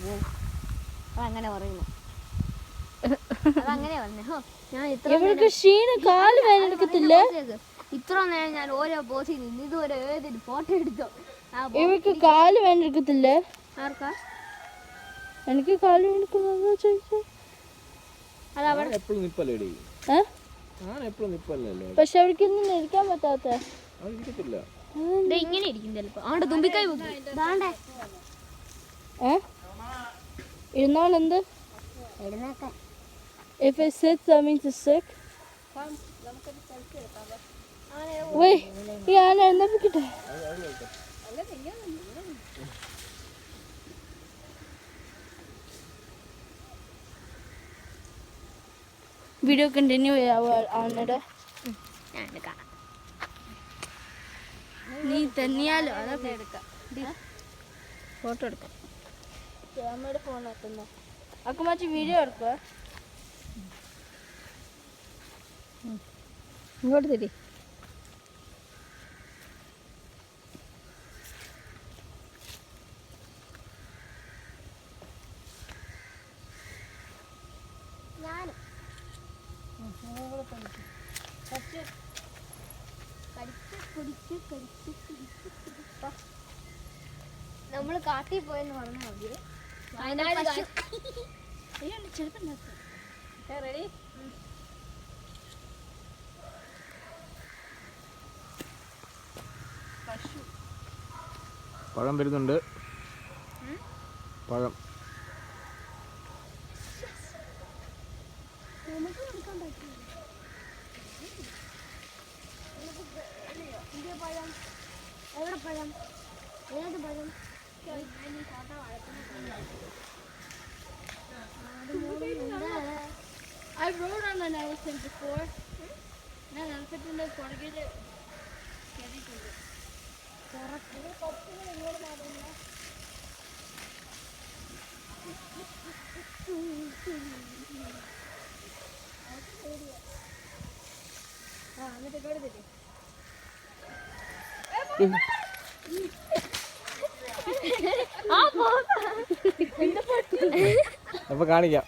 പോവും. അതങ്ങനെ പറയുന്നു. അതങ്ങനെ പറഞ്ഞു. ഞാൻ ഇത്ര നേരം ഞാൻ ഓരോ പോസിൽ നിന്ന് ഇതുവരെ ഏതൊരു ഫോട്ടോ എടുത്തോ. ഇവർക്ക് കാല് വേണ്ടെടുക്കത്തില്ലേ? ആർക്കാ? എനിക്ക് കാല് വേണ്ടെടുക്കുന്നതാ ചോദിച്ചത്. പക്ഷെ അവർക്കൊന്നും ഇരിക്കാൻ പറ്റാത്ത ഇങ്ങനെ ഇരിക്കും ചിലപ്പോ. ആണ്ട് തുമ്പിക്കൈ ഇരുന്നാൽ എന്ത്? If it sits, that means it's sick. Wait, yeah, I never get it. Video continue on it. നീ തന്നെയാലോ അതൊക്കെ എടുക്കാം. ഫോട്ടോ എടുക്കാം. ക്യാമറയുടെ ഫോൺ ആക്കുന്ന അക്കുമാച്ചി വീഡിയോ എടുക്കുക. ഇങ്ങോട്ട് തരി. നമ്മള് കാട്ടിൽ പോയെന്ന് പറഞ്ഞാൽ മതി. റെഡി? പഴം വരുന്നുണ്ട്. പഴം എവിടെ പഴം? ഏത് പഴം? I rode on an elephant before. ഞാൻ elephantന്റെ പുറകില് കയറിയിട്ടുണ്ട്. എന്നിട്ട് ഇങ്ങോട്ട് തരും. അപ്പൊ കാണിക്കാം.